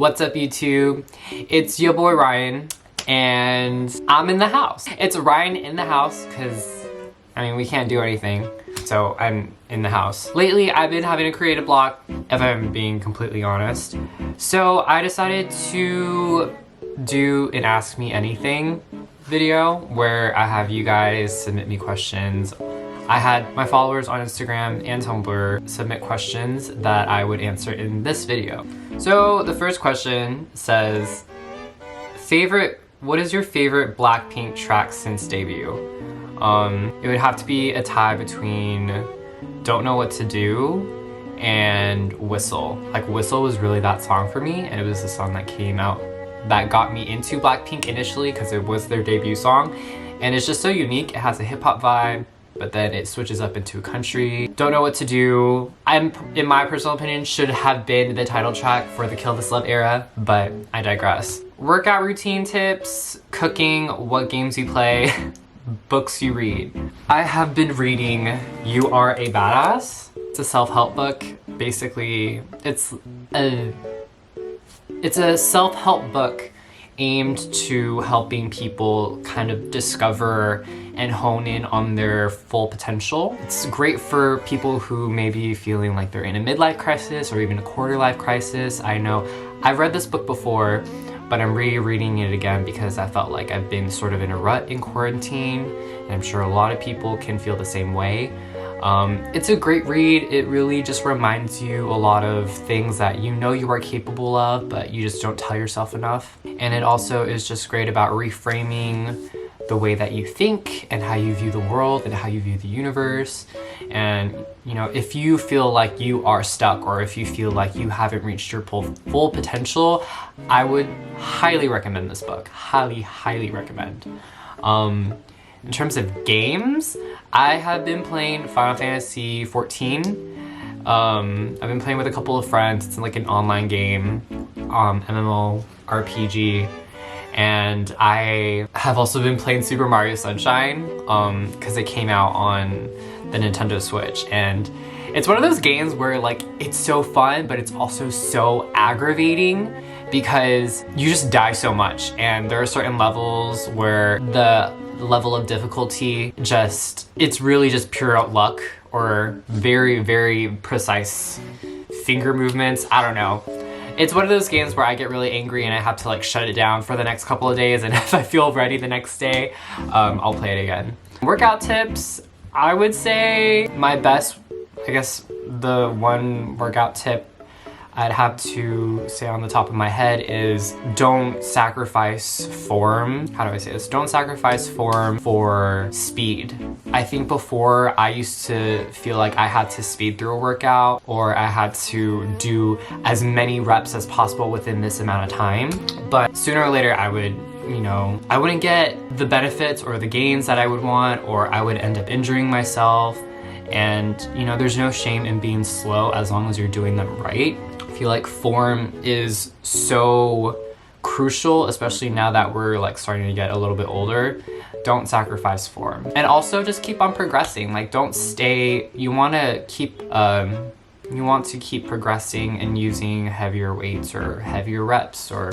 What's up, YouTube? It's your boy Ryan, and I'm in the house. It's Ryan in the house because, I mean, we can't do anything, so I'm in the house. Lately, I've been having a creative block, if I'm being completely honest. So I decided to do an Ask Me Anything video where I have you guys submit me questions. I had my followers on Instagram and Tumblr submit questions that I would answer in this video. So the first question says, what is your favorite Blackpink track since debut? It would have to be a tie between Don't Know What to Do and Whistle. Like, Whistle was really that song for me, and it was the song that came out that got me into Blackpink initially because it was their debut song, and it's just so unique. It has a hip-hop vibe, but then it switches up into a country. Don't Know What to Do, in my personal opinion, should have been the title track for the Kill This Love era, but I digress. Workout routine tips, cooking, what games you play, books you read. I have been reading You Are a Badass. It's a self-help book. Basically, it's a self-help book aimed to helping people kind of discover and hone in on their full potential. It's great for people who may be feeling like they're in a midlife crisis or even a quarter-life crisis. I know I've read this book before, but I'm rereading it again because I felt like I've been sort of in a rut in quarantine, and I'm sure a lot of people can feel the same way. It's a great read. It really just reminds you a lot of things that you know you are capable of, but you just don't tell yourself enough. And it also is just great about reframing the way that you think and how you view the world and how you view the universe. And, you know, if you feel like you are stuck or if you feel like you haven't reached your full potential, I would highly recommend this book. Highly, highly recommend. In terms of games, I have been playing Final Fantasy 14. I've been playing with a couple of friends. It's like an online game, MMORPG. And I have also been playing Super Mario Sunshine because it came out on the Nintendo Switch. And it's one of those games where, like, it's so fun, but it's also so aggravating because you just die so much. And there are certain levels where the level of difficulty it's really just pure luck or very, very precise finger movements. I don't know. It's one of those games where I get really angry and I have to like shut it down for the next couple of days, and if I feel ready the next day, I'll play it again. Workout tips, I would say my best, I guess the one workout tip I'd have to say on the top of my head is don't sacrifice form. How do I say this? Don't sacrifice form for speed. I think before I used to feel like I had to speed through a workout or I had to do as many reps as possible within this amount of time. But sooner or later I would, I wouldn't get the benefits or the gains that I would want, or I would end up injuring myself. And, there's no shame in being slow as long as you're doing them right. I feel like form is so crucial, especially now that we're like starting to get a little bit older. Don't sacrifice form. And also just keep on progressing. Like, don't stay, you want to keep progressing and using heavier weights or heavier reps or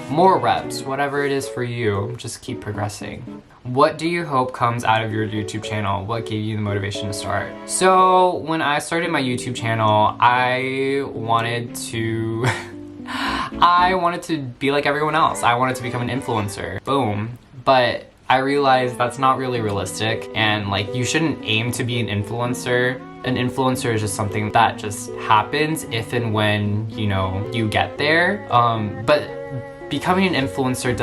more reps, whatever it is for you, just keep progressing. What do you hope comes out of your YouTube channel? What gave you the motivation to start? So when I started my YouTube channel, I wanted to be like everyone else. I wanted to become an influencer. Boom. But I realized that's not really realistic, and like, you shouldn't aim to be an influencer. An influencer is just something that just happens if and when, you get there. But becoming an influencer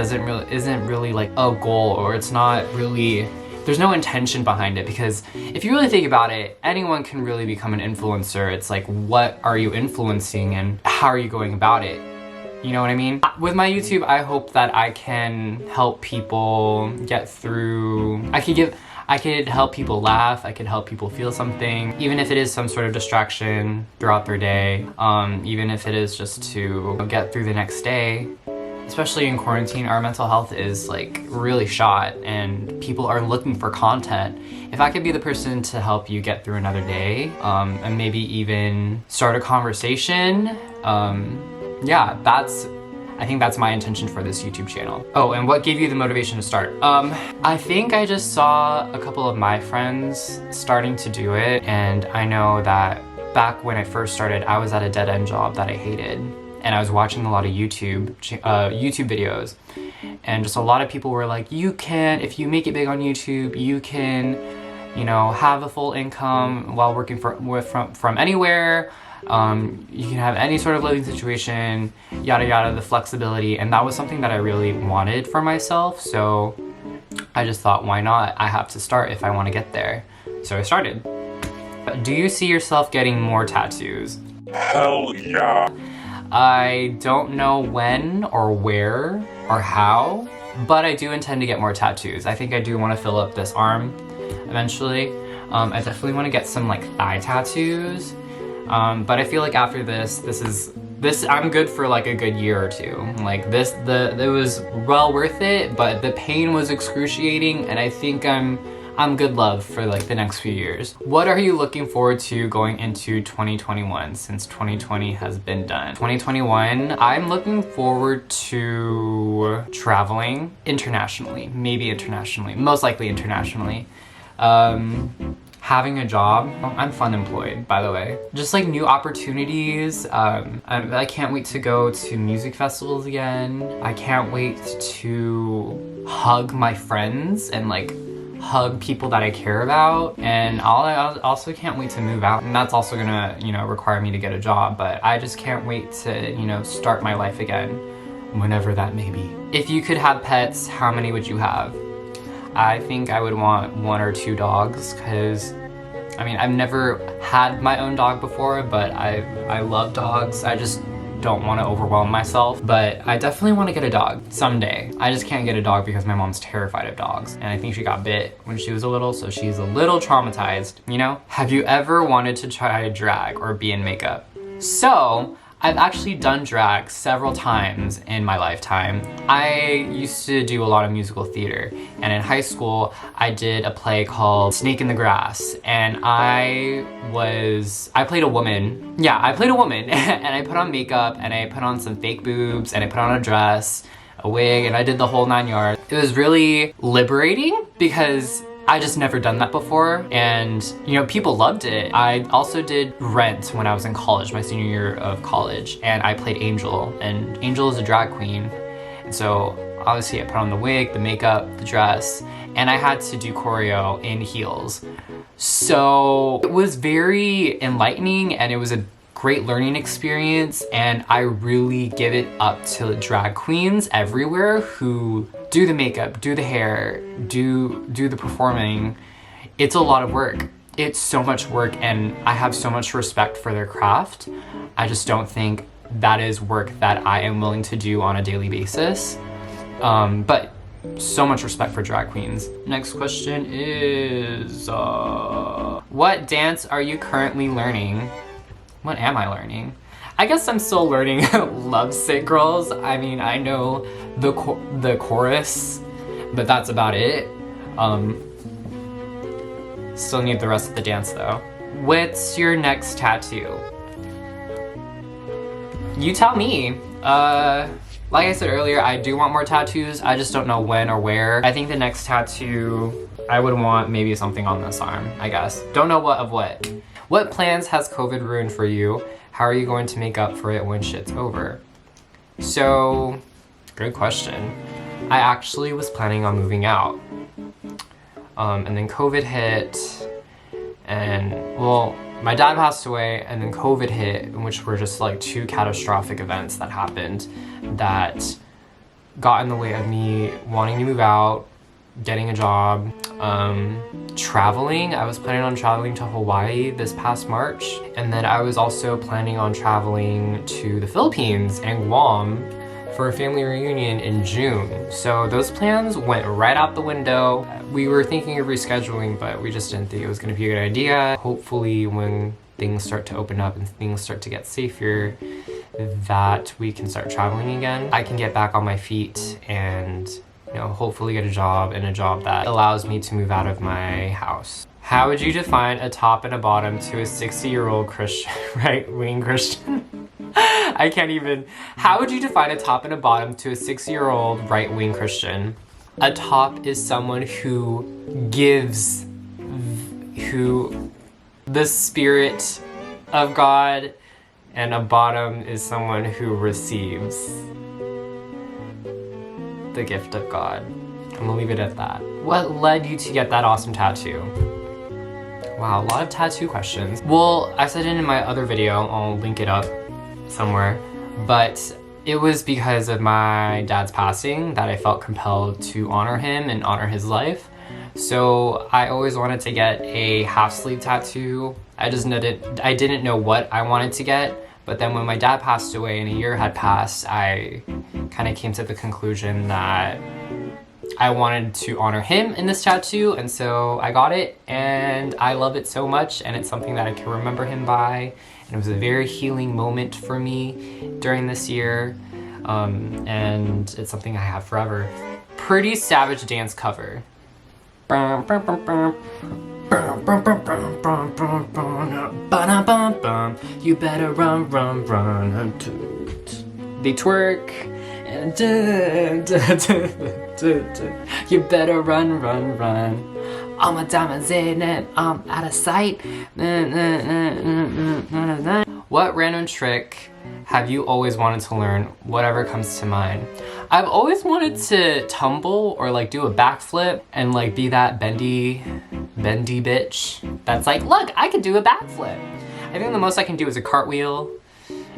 isn't really like a goal, or it's not really, there's no intention behind it, because if you really think about it, anyone can really become an influencer. It's like, what are you influencing and how are you going about it? You know what I mean? With my YouTube, I hope that I can help people get through, I could help people laugh, I could help people feel something, even if it is some sort of distraction throughout their day, even if it is just to get through the next day. Especially in quarantine, our mental health is like really shot and people are looking for content. If I could be the person to help you get through another day, and maybe even start a conversation, yeah, that's I think that's my intention for this YouTube channel. Oh, and what gave you the motivation to start? I think I just saw a couple of my friends starting to do it, and I know that back when I first started, I was at a dead-end job that I hated, and I was watching a lot of YouTube videos, and just a lot of people were like, you can, if you make it big on YouTube, you can, you know, have a full income while working from anywhere. You can have any sort of living situation, yada yada, the flexibility, and that was something that I really wanted for myself, so I just thought, why not? I have to start if I want to get there. So I started. Do you see yourself getting more tattoos? Hell yeah. I don't know when or where or how, but I do intend to get more tattoos. I think I do want to fill up this arm eventually. I definitely want to get some like thigh tattoos. But I feel like after this I'm good for like a good year or two. Like it was well worth it, but the pain was excruciating, and I think I'm good love for like the next few years. What are you looking forward to going into 2021 since 2020 has been done? 2021, I'm looking forward to traveling internationally, maybe internationally, most likely internationally. Having a job. I'm fun employed, by the way. Just like new opportunities. I can't wait to go to music festivals again. I can't wait to hug my friends and like hug people that I care about. And I also can't wait to move out. And that's also gonna, you know, require me to get a job, but I just can't wait to, you know, start my life again, whenever that may be. If you could have pets, how many would you have? I think I would want 1 or 2 dogs, because I mean, I've never had my own dog before, but I love dogs. I just don't want to overwhelm myself, but I definitely want to get a dog someday. I just can't get a dog because my mom's terrified of dogs, and I think she got bit when she was a little, so she's a little traumatized, you know? Have you ever wanted to try drag or be in makeup? So, I've actually done drag several times in my lifetime. I used to do a lot of musical theater, and in high school I did a play called Snake in the Grass, and I played a woman. Yeah, I played a woman and I put on makeup and I put on some fake boobs and I put on a dress, a wig, and I did the whole 9 yards. It was really liberating because I just never done that before, and you know, people loved it. I also did Rent when I was in college, my senior year of college, and I played Angel, and Angel is a drag queen. And so obviously I put on the wig, the makeup, the dress, and I had to do choreo in heels. So it was very enlightening, and it was a great learning experience, and I really give it up to drag queens everywhere who do the makeup, do the hair, do the performing. It's a lot of work. It's so much work, and I have so much respect for their craft. I just don't think that is work that I am willing to do on a daily basis. But so much respect for drag queens. Next question is, what dance are you currently learning? What am I learning? I guess I'm still learning Lovesick Girls. I mean, I know the chorus, but that's about it. Still need the rest of the dance though. What's your next tattoo? You tell me. Like I said earlier, I do want more tattoos. I just don't know when or where. I think the next tattoo, I would want maybe something on this arm, I guess. Don't know what of what. What plans has COVID ruined for you? How are you going to make up for it when shit's over? So, good question. I actually was planning on moving out. And then COVID hit, and well, my dad passed away, and then COVID hit, which were just like 2 catastrophic events that happened that got in the way of me wanting to move out, getting a job, traveling. I was planning on traveling to Hawaii this past March, and then I was also planning on traveling to the Philippines and Guam for a family reunion in June. So those plans went right out the window. We were thinking of rescheduling, but we just didn't think it was gonna be a good idea. Hopefully when things start to open up and things start to get safer, that we can start traveling again. I can get back on my feet and, you know, hopefully get a job, and a job that allows me to move out of my house. How would you define a top and a bottom to a 60-year-old Christian, right-wing Christian? I can't even. How would you define a top and a bottom to a 6-year-old right-wing Christian? A top is someone who gives the spirit of God, and a bottom is someone who receives the gift of God. I'm gonna leave it at that. What led you to get that awesome tattoo? Wow, a lot of tattoo questions. Well, I said it in my other video, I'll link it up somewhere, but it was because of my dad's passing that I felt compelled to honor him and honor his life. So I always wanted to get a half sleeve tattoo. I didn't know what I wanted to get, but then when my dad passed away and a year had passed, I kind of came to the conclusion that I wanted to honor him in this tattoo, and so I got it, and I love it so much, and it's something that I can remember him by, and it was a very healing moment for me during this year, and it's something I have forever. Pretty Savage dance cover. You better run, run, run. They twerk and you better run, run, run. All my diamonds in and I'm out of sight. What random trick have you always wanted to learn? Whatever comes to mind. I've always wanted to tumble or like do a backflip and like be that bendy bitch that's like, look, I can do a backflip. I think the most I can do is a cartwheel,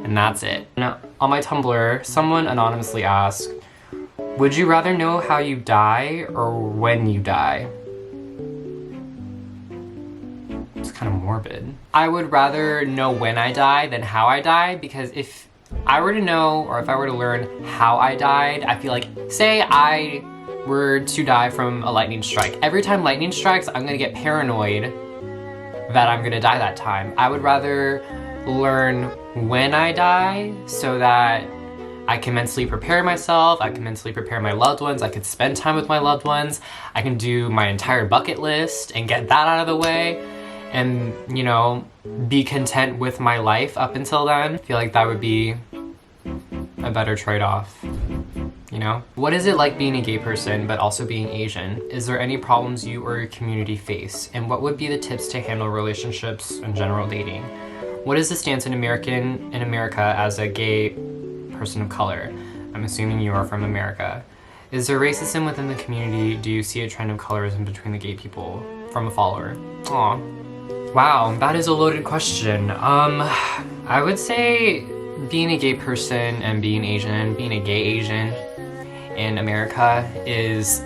and that's it. Now, on my Tumblr, someone anonymously asked, would you rather know how you die or when you die? It's kind of morbid. I would rather know when I die than how I die, because if I were to know, or if I were to learn how I died, I feel like, say I were to die from a lightning strike. Every time lightning strikes, I'm gonna get paranoid that I'm gonna die that time. I would rather learn when I die so that I can mentally prepare myself, I can mentally prepare my loved ones, I could spend time with my loved ones, I can do my entire bucket list and get that out of the way, and, you know, be content with my life up until then. I feel like that would be a better trade-off, you know? What is it like being a gay person but also being Asian? Is there any problems you or your community face? And what would be the tips to handle relationships and general dating? What is the stance in America as a gay person of color? I'm assuming you are from America. Is there racism within the community? Do you see a trend of colorism between the gay people? From a follower. Aw. Wow, that is a loaded question. I would say being a gay person and being Asian, being a gay Asian in America is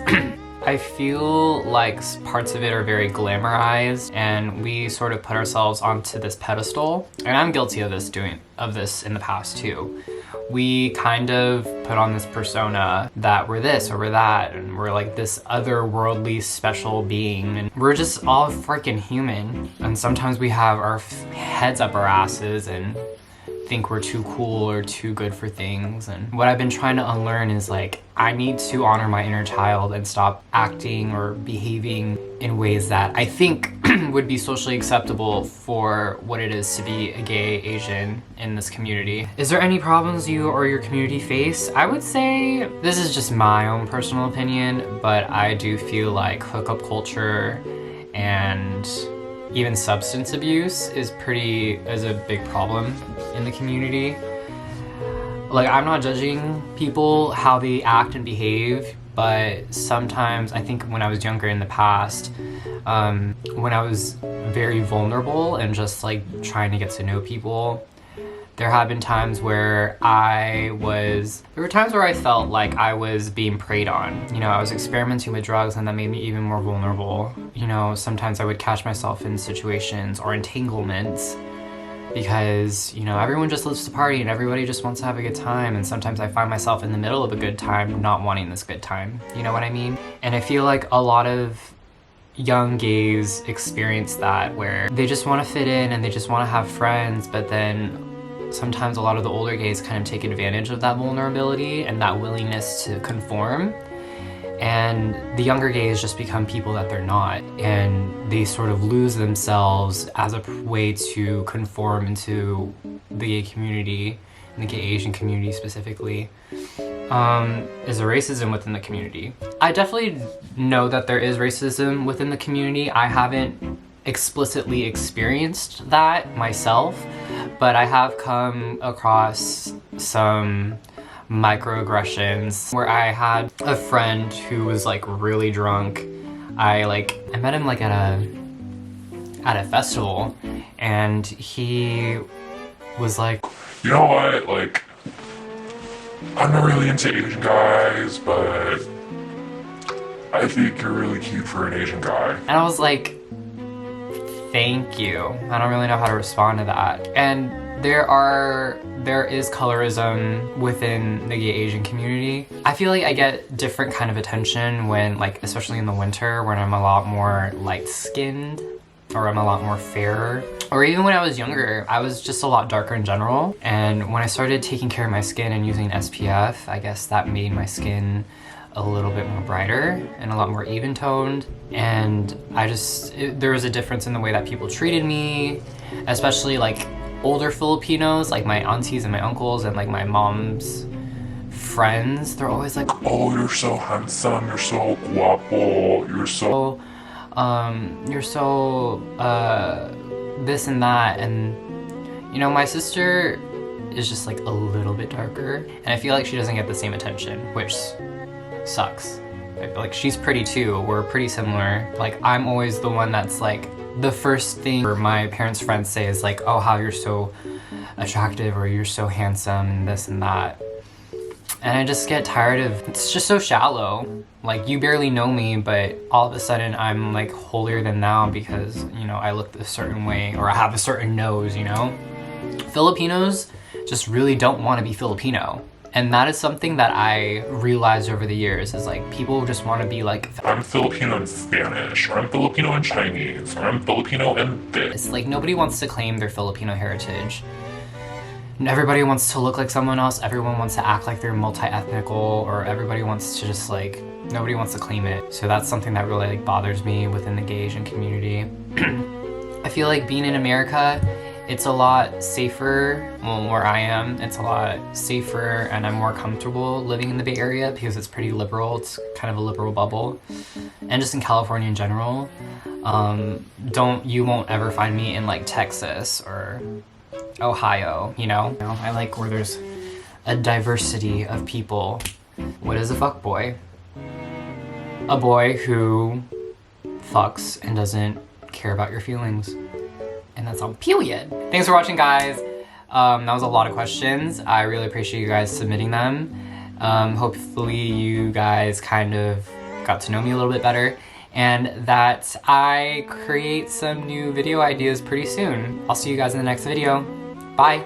I feel like parts of it are very glamorized, and we sort of put ourselves onto this pedestal, and I'm guilty of this in the past too. We kind of put on this persona that we're this or we're that, and we're like this otherworldly special being, and we're just all freaking human, and sometimes we have our heads up our asses and think we're too cool or too good for things. And what I've been trying to unlearn is like, I need to honor my inner child and stop acting or behaving in ways that I think would be socially acceptable for what it is to be a gay Asian in this community. Is there any problems you or your community face? I would say, this is just my own personal opinion, but I do feel like hookup culture and even substance abuse is a big problem in the community. Like, I'm not judging people how they act and behave, but sometimes I think when I was younger in the past, when I was very vulnerable and just like trying to get to know people, there have been times where there were times where I felt like I was being preyed on. You know, I was experimenting with drugs, and that made me even more vulnerable. You know, sometimes I would catch myself in situations or entanglements because, you know, everyone just lives to party and everybody just wants to have a good time, and sometimes I find myself in the middle of a good time not wanting this good time. You know what I mean? And I feel like a lot of young gays experience that, where they just want to fit in and they just want to have friends, but then sometimes a lot of the older gays kind of take advantage of that vulnerability and that willingness to conform, and the younger gays just become people that they're not, and they sort of lose themselves as a way to conform into the gay community the gay Asian community specifically, is the racism within the community. I definitely know that there is racism within the community. I haven't explicitly experienced that myself, but I have come across some microaggressions where I had a friend who was like really drunk. I met him like at a festival, and he was like, you know what, like, I'm not really into Asian guys, but I think you're really cute for an Asian guy. and I was like, thank you. I don't really know how to respond to that. And there is colorism within the gay Asian community. I feel like I get different kind of attention when, like, especially in the winter, when I'm a lot more light-skinned, or I'm a lot more fair. Or even when I was younger, I was just a lot darker in general. And when I started taking care of my skin and using SPF, I guess that made my skin a little bit more brighter and a lot more even toned. And there was a difference in the way that people treated me, especially like older Filipinos, like my aunties and my uncles and like my mom's friends. They're always like, oh, you're so handsome, you're so guapo, you're so this and that. And you know, my sister is just like a little bit darker, and I feel like she doesn't get the same attention, which sucks. I feel like she's pretty too. We're pretty similar. Like, I'm always the one that's like, the first thing my parents' friends say is like, oh, how you're so attractive, or you're so handsome, and this and that. And I just get tired of, it's just so shallow. Like, you barely know me, but all of a sudden I'm like holier than thou because, you know, I look a certain way, or I have a certain nose, you know? Filipinos just really don't want to be Filipino. And that is something that I realized over the years, is like, people just want to be like, I'm Filipino in Spanish, or I'm Filipino in Chinese, or I'm Filipino in this. like, nobody wants to claim their Filipino heritage. Everybody wants to look like someone else, everyone wants to act like they're multi-ethnical, or everybody wants to just like, nobody wants to claim it. So that's something that really like bothers me within the gay Asian community. I feel like being in America, it's a lot safer. Well, where I am, it's a lot safer, and I'm more comfortable living in the Bay Area because it's pretty liberal. It's kind of a liberal bubble. And just in California in general, you won't ever find me in like Texas or Ohio, you know? I like where there's a diversity of people. What is a fuckboy? A boy who fucks and doesn't care about your feelings. And that's all, period. Thanks for watching, guys. That was a lot of questions. I really appreciate you guys submitting them. Hopefully you guys kind of got to know me a little bit better, and that I create some new video ideas pretty soon. I'll see you guys in the next video. Bye.